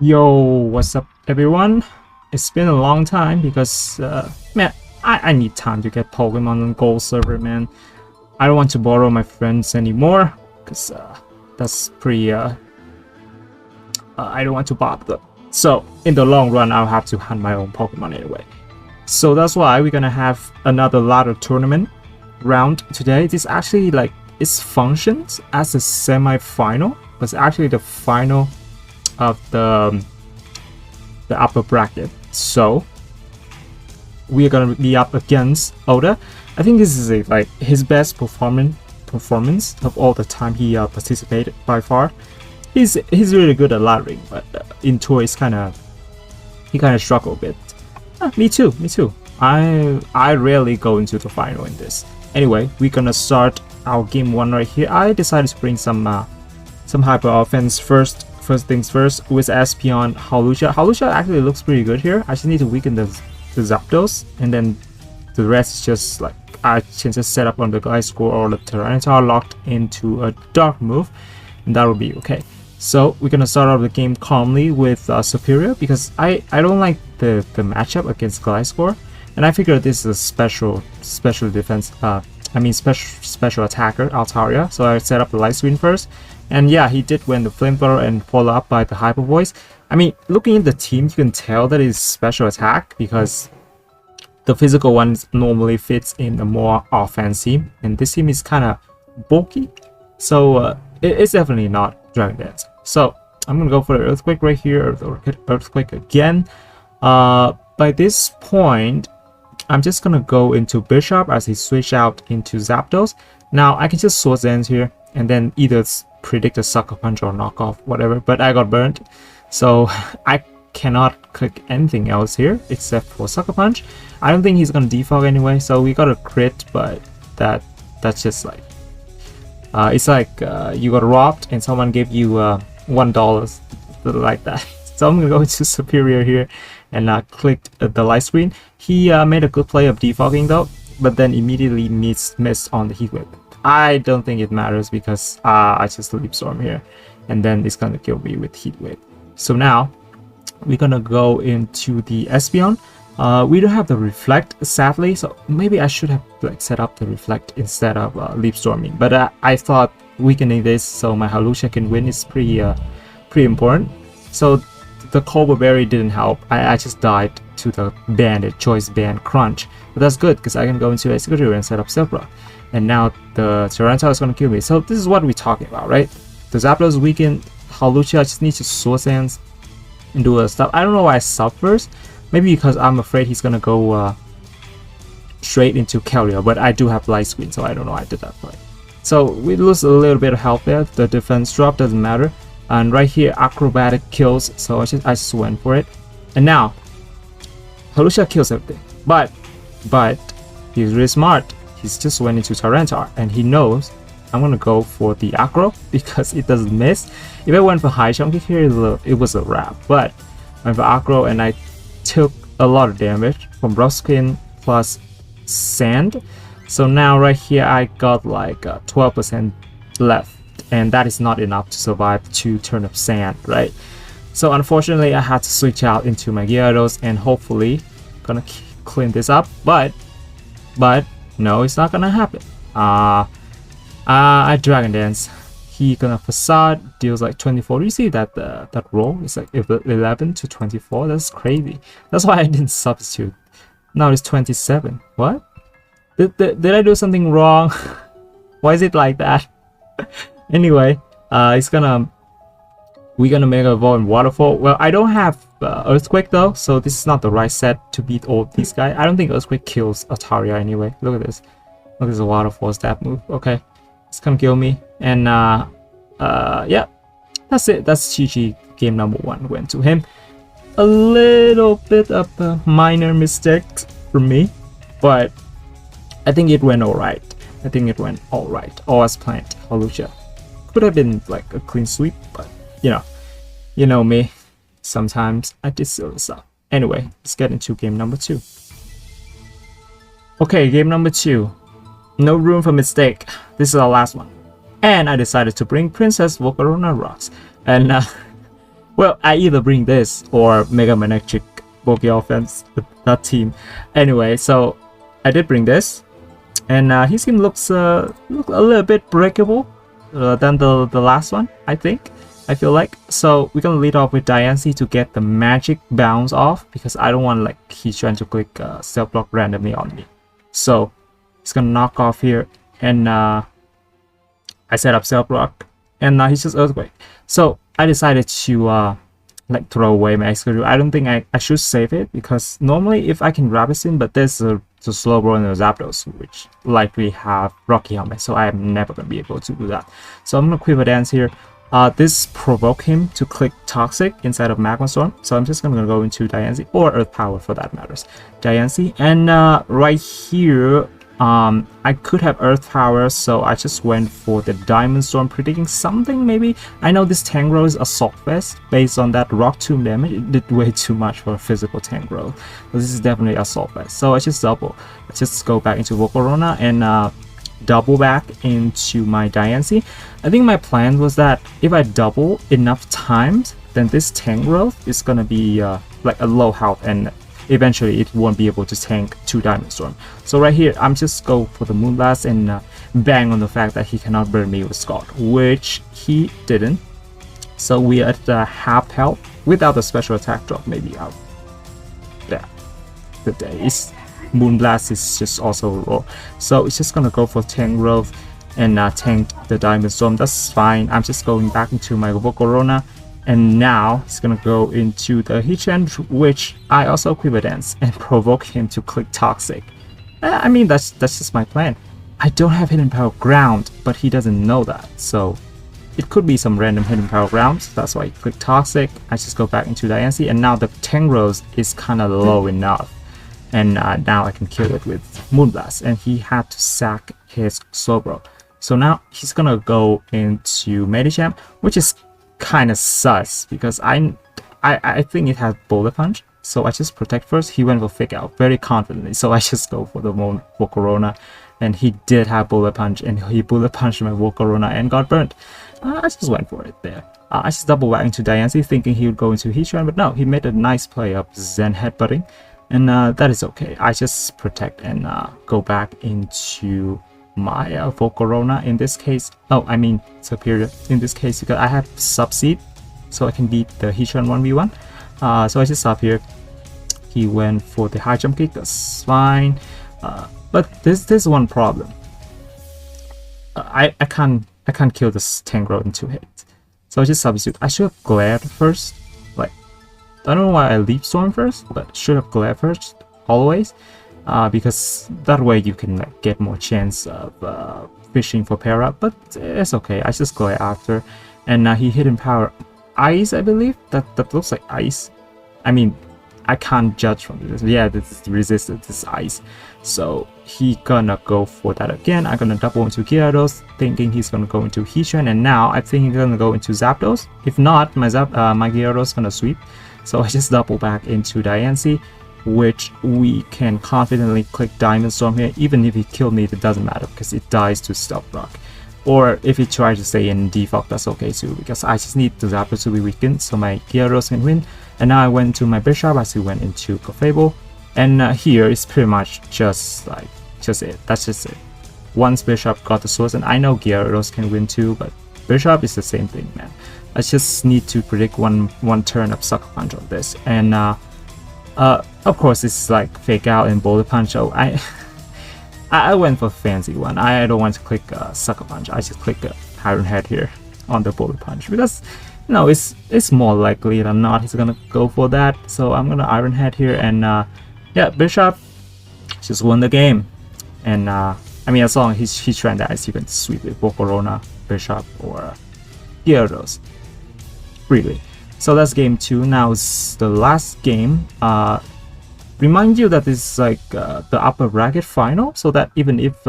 Yo, what's up, everyone? It's been a long time because, man, I need time to get Pokemon on Gold server, man. I don't want to borrow my friends anymore because that's pretty. I don't want to bother them. So, in the long run, I'll have to hunt my own Pokemon anyway. So that's why we're gonna have another ladder tournament round today. This actually it functions as a semi-final, but it's actually the final of the upper bracket. So we are gonna be up against Oda. I think this is his best performance of all the time he participated by far. He's really good at laddering, but in toys he kind of struggle a bit. Me too. I rarely go into the final in this. Anyway, we're gonna start our game one right here. I decided to bring some hyper offense first. First things first, with Espeon Hawlucha. Hawlucha actually looks pretty good here. I just need to weaken the Zapdos, and then the rest is just like I can just set up on the Gliscor or the Tyranitar locked into a dark move, and that will be okay. So we're gonna start off the game calmly with Superior because I don't like the matchup against Gliscor, and I figured this is a special defense. Special attacker Altaria. So I set up the Light Screen first. And yeah, he did win the Flamethrower and follow up by the Hyper Voice. I mean, looking at the team, you can tell that it's special attack because the physical ones normally fits in a more offense team, and this team is kind of bulky, so it's definitely not Dragon Dance. So I'm gonna go for the Earthquake right here, Earthquake again. By this point, I'm just gonna go into Bishop as he switch out into Zapdos. Now I can just Swords Dance here and then either predict a Sucker Punch or knock off, whatever, but I got burnt, so I cannot click anything else here except for Sucker Punch. I don't think he's gonna defog anyway, so we got a crit, but that's just like it's like you got robbed and someone gave you $1 like that. So I'm gonna go into Superior here and clicked the Light Screen. He made a good play of defogging though, but then immediately missed on the Heat Wave. I don't think it matters because I just Leaf Storm here, and then it's gonna kill me with Heat Wave. So now we're gonna go into the Espeon. We don't have the Reflect, sadly, so maybe I should have set up the Reflect instead of Leaf Storming. But I thought weakening this so my Hawlucha can win is pretty important. So the Cobra Berry didn't help. I just died to the Bandit Choice Band Crunch, but that's good because I can go into Executor and set up Silpra. And now the Tyranitar is going to kill me. So this is what we're talking about, right? The Zapdos weakened, Hawlucha just needs to Swords Dance and do a stuff. I don't know why I sub first. Maybe because I'm afraid he's going to go straight into Kelia, but I do have Light Screen, so I don't know why I did that play. So we lose a little bit of health there. The defense drop doesn't matter. And right here, Acrobatic kills, so I just went for it. And now, Hawlucha kills everything. But he's really smart. He's just went into Tyranitar, and he knows I'm gonna go for the Acro because it doesn't miss. If I went for High Chunky here, it was a wrap. But I went for Acro, and I took a lot of damage from Rough Skin plus Sand. So now right here, I got like 12% left, and that is not enough to survive 2 turn of Sand, right? So unfortunately, I had to switch out into my Gyarados, and hopefully gonna clean this up. But no, it's not gonna happen. I Dragon Dance. He gonna Facade, deals like 24. Do you see that that roll? It's like 11 to 24. That's crazy. That's why I didn't substitute. Now it's 27. What? Did I do something wrong? Why is it like that? Anyway, we're gonna make a Volt and Waterfall. Well, I don't have Earthquake though, so this is not the right set to beat all these guys. I don't think Earthquake kills Altaria anyway. Look at this. Look at the Waterfall stab move. Okay, it's gonna kill me. And yeah, that's it. That's GG. Game number 1 went to him. A little bit of a minor mistake for me, but I think it went alright. I think it went alright. All as planned. Hawlucha could have been like a clean sweep, but you know me. Sometimes I did silly stuff. Anyway, let's get into game number 2. Okay, game number 2. No room for mistake. This is our last one. And I decided to bring Princess Volcarona Rocks. And Well, I either bring this or Mega Man Electric Bokeh Offense, that team. Anyway, so I did bring this, and his team looks look a little bit breakable than the last one, I think. I feel like. So we're gonna lead off with Diancie to get the magic bounce off, because I don't want like he's trying to click stealth block randomly on me. So he's gonna knock off here, and I set up stealth block, and he's just Earthquake. So I decided to like throw away my Excalibur. I don't think I should save it, because normally if I can Rapid Spin, but there's the Slowbro and the Zapdos, which likely have Rocky Helmet, so I am never gonna be able to do that. So I'm gonna Quiver Dance here. This provoke him to click Toxic inside of Magma Storm, so I'm just gonna go into Diancie, or Earth Power for that matters. Diancie, and right here, I could have Earth Power, so I just went for the Diamond Storm, predicting something maybe. I know this Tangrowth is Assault Vest, based on that Rock Tomb damage. It did way too much for a physical Tangrowth, but this is definitely Assault Vest. So I just double. I just go back into Volcarona and double back into my Diancie. I think my plan was that if I double enough times, then this Tangrowth is gonna be like a low health, and eventually it won't be able to tank 2 Diamond Storm. So right here, I'm just go for the Moonblast and bang on the fact that he cannot burn me with Scald, which he didn't. So we are at half health without the special attack drop. Maybe out there. The days. Moonblast is just also raw. So it's just gonna go for Tangrowth and tank the Diamond Storm. That's fine. I'm just going back into my Volcarona. And now he's gonna go into the Heatran, which I also Quiver Dance and provoke him to click Toxic. I mean, that's just my plan. I don't have Hidden Power Ground, but he doesn't know that, so it could be some random Hidden Power Grounds. That's why I click Toxic. I just go back into Diancie, and now the Tangrowth is kind of low enough, and now I can kill it with Moonblast. And he had to sack his Slowbro, so now he's gonna go into Medicham, which is kind of sus, because I think it has Bullet Punch, so I just protect first. He went for Fake Out very confidently, so I just go for the Volcarona, and he did have Bullet Punch, and he Bullet Punched my Volcarona and got burnt. I just went for it there. I just double back into Diancie, thinking he would go into Heatran, but no, he made a nice play of Zen Headbutting, and that is okay. I just protect and go back into my Volcarona in this case. Oh, I mean Superior in this case, because I have Subseed, so I can beat the Heatran 1v1. So I just stop here. He went for the high jump kick. That's fine. But there's one problem. I can't kill this Tangrowth in 2 hits. So I just substitute. I should have Glared first. Like, I don't know why I Leaf Storm first, but should have Glare first always. Because that way you can like get more chance of fishing for pair up, but it's okay. I just go after, and he Hidden Power Ice, I believe. That looks like ice. I mean, I can't judge from this. Yeah, this is resistance, this is ice. So he gonna go for that again. I'm gonna double into Gyarados, thinking he's gonna go into Heatran, and now I think he's gonna go into Zapdos. If not, my Gyarados gonna sweep. So I just double back into Diancie, which we can confidently click Diamond Storm here. Even if he killed me, it doesn't matter, because it dies to Stealth Block. Or if he tries to stay in default, that's okay too, because I just need the Zapdos to be weakened so my Gyarados can win. And now I went to my Bishop, I still went into Clefable, and here is pretty much just it. That's just it. Once Bishop got the source, and I know Gyarados can win too, but Bishop is the same thing, man. I just need to predict one turn of Sucker Punch on this, and of course it's like Fake Out and Bullet Punch. Oh, I went for fancy one. I don't want to click Sucker Punch. I just click Iron Head here on the Bullet Punch, because you know it's more likely than not he's gonna go for that. So I'm gonna Iron Head here, and yeah, Bishop just won the game. And I mean, as long as he's trying that, you can sweep it for Volcarona, Bishop, or Gyarados. Really. So that's game 2. Now it's the last game. Remind you that this is like the upper bracket final, so that even if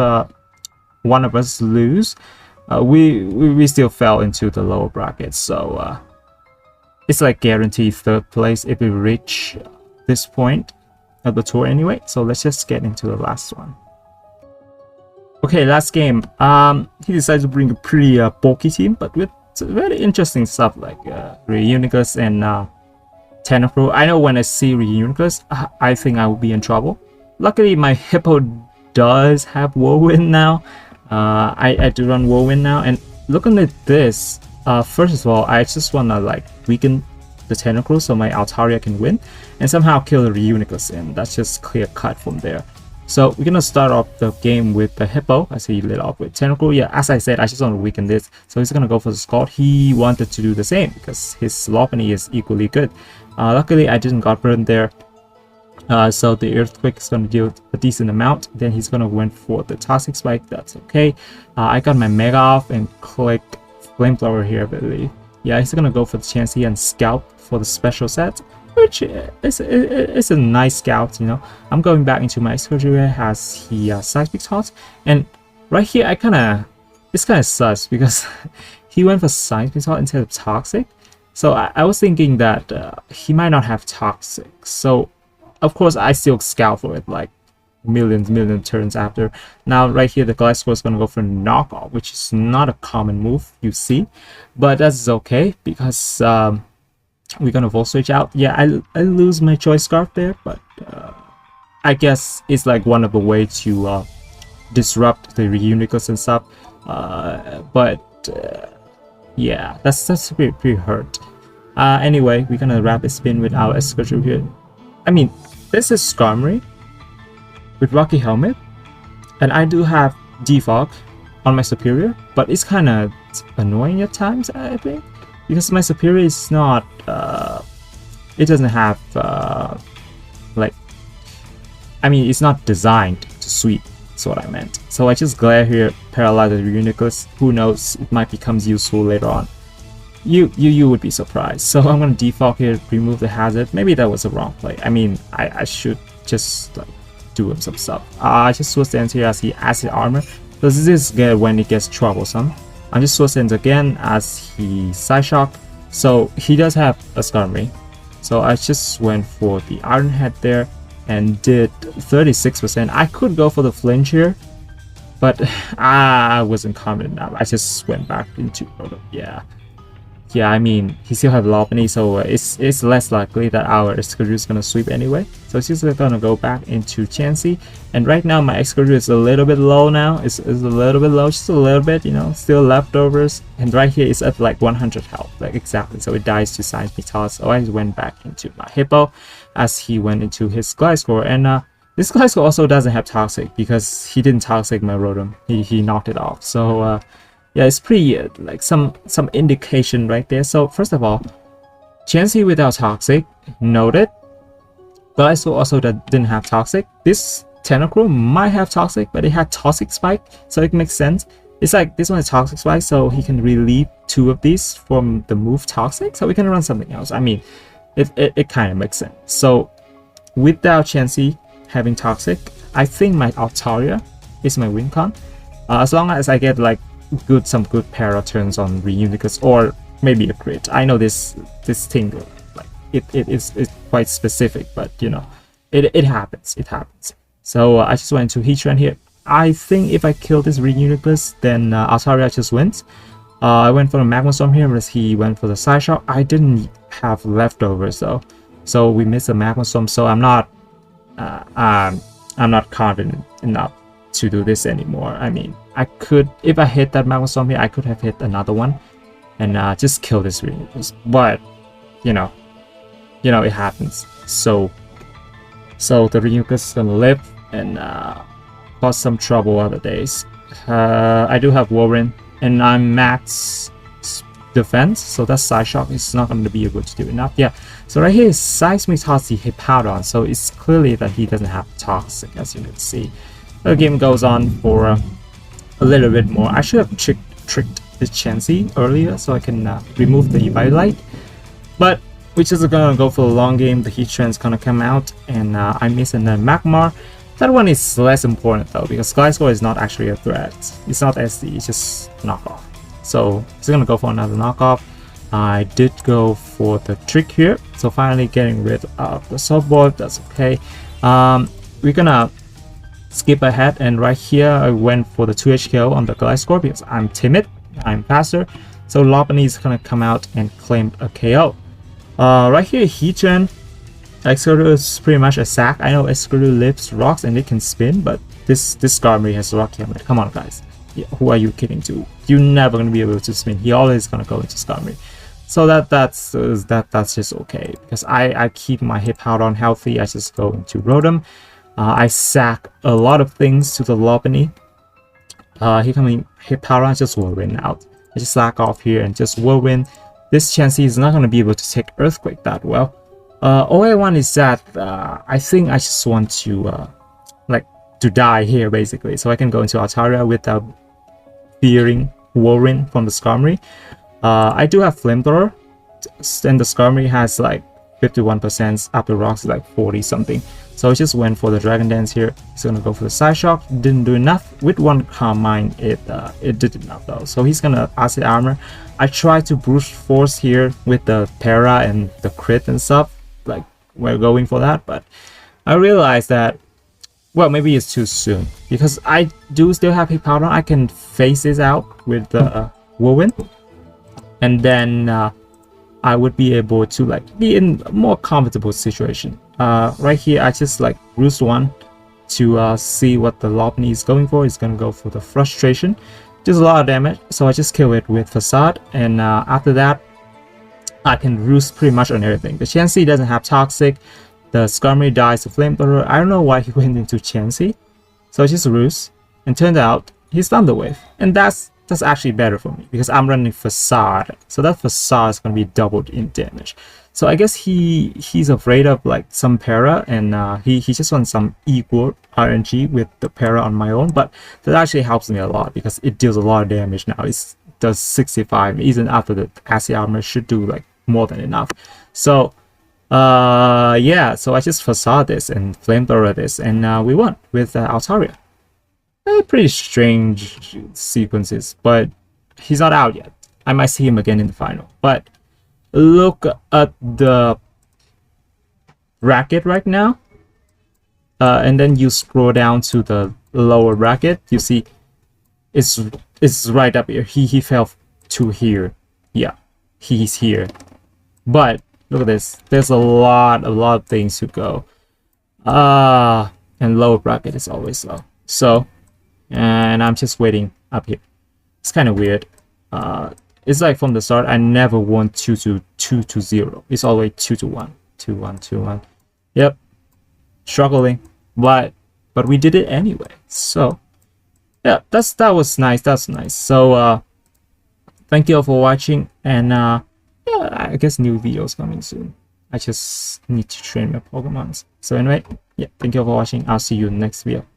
one of us lose, we still fell into the lower bracket. So it's like guaranteed 3rd place if we reach this point of the tour anyway. So let's just get into the last one. Okay, last game. He decided to bring a pretty bulky team, but with it's very interesting stuff like Reuniclus and Tentacruel. I know when I see Reuniclus, I think I will be in trouble. Luckily, my Hippo does have Whirlwind now. I do run Whirlwind now, and looking at this, first of all, I just wanna like weaken the Tentacruel so my Altaria can win, and somehow kill the Reuniclus, and that's just clear cut from there. So we're gonna start off the game with the Hippo. I see he lit off with Tentacruel. Yeah, as I said, I just want to weaken this. So he's gonna go for the Scald. He wanted to do the same because his Lopunny is equally good. Luckily, I didn't got burned there. So the Earthquake is gonna deal a decent amount. Then he's gonna went for the Toxic Spike. That's okay. I got my Mega off and click Flamethrower here, I believe. Yeah, he's gonna go for the Chansey and Scalp for the special set, which is a nice scout, you know. I'm going back into my Excadrill as he Seismic Toss, and right here it's kind of sus because he went for Seismic Toss instead of Toxic. So I was thinking that he might not have Toxic. So of course I still scout for it like million turns after. Now right here the Gliscor is gonna go for Knockoff, which is not a common move you see, but that's okay because we're gonna Volt Switch out. Yeah, I lose my Choice Scarf there, but I guess it's like one of the way to disrupt the Reuniclus and stuff. Yeah, that's pretty hurt. Anyway, we're gonna Rapid Spin with our Excadrill here. I mean, this is Skarmory with Rocky Helmet, and I do have Defog on my Superior, but it's kind of annoying at times, I think. Because my Superior is not, it doesn't have, like, I mean, it's not designed to sweep, that's what I meant. So I just glare here, paralyze the Reuniclus. Who knows, it might become useful later on. You would be surprised. So I'm gonna defog here, remove the hazard. Maybe that was a wrong play. I mean, I should just like, do him some stuff. I just switch ends here as he Acid Armor. So this is good when it gets troublesome. I'm just switch ends again as he Side Shock. So he does have a Skarmory. So I just went for the Iron Head there and did 36%. I could go for the flinch here, but I wasn't confident enough. I just went back into yeah, I mean, he still have Lopunny, so it's less likely that our Excadrill is gonna sweep anyway. So it's just gonna go back into Chansey. And right now my Excadrill is a little bit low now. It's a little bit low, just a little bit, you know, still leftovers. And right here it's at like 100 health, like exactly. So it dies to Seismic Toss. So I just went back into my Hippo as he went into his Gliscor. And this Gliscor also doesn't have Toxic because he didn't Toxic my Rotom. He knocked it off. So yeah, it's pretty like some indication right there. So first of all, Chansey without Toxic, noted. Gliscor also that didn't have Toxic. This Tentacruel might have Toxic, but it had Toxic Spike, so it makes sense. It's like this one is Toxic Spike, so he can relieve two of these from the move Toxic, so we can run something else. I mean, it kind of makes sense. So without Chansey having Toxic, I think my Altaria is my win con. As long as I get like some good para turns on Reuniclus or maybe a crit. I know this thing like it's quite specific, but you know it happens. So I just went to Heatran here. I think if I kill this Reuniclus, then Altaria just wins. I went for the Magma Storm here, whereas he went for the Side Shock. I didn't have leftovers though, so we missed the Magma Storm. So I'm not confident enough to do this anymore. I mean, I could, if I hit that Magma Storm here, I could have hit another one and just kill this Reuniclus. But you know, it happens. So the Reuniclus is gonna live and cause some trouble other days. I do have Warren and I'm max defense, so that Side Shock is not going to be able to do enough. Yeah, so right here is Seismic Toss the Hippowdon, so it's clearly that he doesn't have Toxic, as you can see. The game goes on for a little bit more. I should have tricked this Chansey earlier so I can remove the Eviolite, but we're just gonna go for the long game. The Heatran is gonna come out and I miss and then Magmar. That one is less important though because Gliscor is not actually a threat. It's not SD, it's just knockoff. So he's gonna go for another knockoff. I did go for the trick here, so finally getting rid of the softball. That's okay. We're gonna skip ahead, and right here I went for the 2 HKO on the Gliscor because I'm timid, I'm faster. So Lopunny is gonna come out and claim a KO. Right here, Heatran, Excadrill is pretty much a sack. I know Excadrill lifts rocks and it can spin, but this Skarmory has Rock Helmet. Come on, guys. Yeah, who are you kidding to? You're never gonna be able to spin. He always gonna go into Skarmory. So that's just okay, because I keep my Hippowdon healthy. I just go into Rotom. I sack a lot of things to the Lopunny. Here coming Hippowdon, just Whirlwind out. I just slack off here and just Whirlwind. This Chansey is not going to be able to take Earthquake that well. All I want is that I think I just want to to die here basically, so I can go into Altaria without fearing Whirlwind from the Skarmory. I do have Flamethrower, and the Skarmory has like 51%, up to rocks like 40 something. So I just went for the Dragon Dance here. He's gonna go for the Side Shock. Didn't do enough. With one Calm Mind, it did enough though. So he's gonna Acid Armor. I tried to brute force here with the Para and the crit and stuff. Like we're going for that, but I realized that, well, maybe it's too soon, because I do still have Hippowdon. I can face this out with the Whirlwind, and then I would be able to like be in a more comfortable situation. Right here, I just like Roost 1 to see what the Lopunny is going for. He's gonna go for the Frustration. Just a lot of damage, so I just kill it with Facade, and after that, I can Roost pretty much on everything. The Chansey doesn't have Toxic. The Skarmory dies to Flamethrower. I don't know why he went into Chansey, so I just Roost, and turned out he's Thunder Wave, and that's actually better for me because I'm running Facade, so that Facade is going to be doubled in damage. So I guess he's afraid of like some Para, and he just wants some equal RNG with the Para on my own, but that actually helps me a lot because it deals a lot of damage now. It does 65, even after the Acid Armor should do like more than enough. So yeah, so I just Facade this and Flamethrower this, and we won with Altaria. Pretty strange sequences, but he's not out yet. I might see him again in the final. But look at the bracket right now, and then you scroll down to the lower bracket. You see, it's right up here. He fell to here. Yeah, he's here. But look at this. There's a lot of things to go. And lower bracket is always low. So. And I'm just waiting up here. It's kind of weird. It's like from the start, I never won 2-0. It's always 2-1, 2-1, 2-1. Yep, struggling, but we did it anyway. So yeah, that was nice. That's nice. So thank you all for watching, and yeah, I guess new videos coming soon. I just need to train my Pokemons. So anyway, yeah, thank you all for watching. I'll see you in the next video.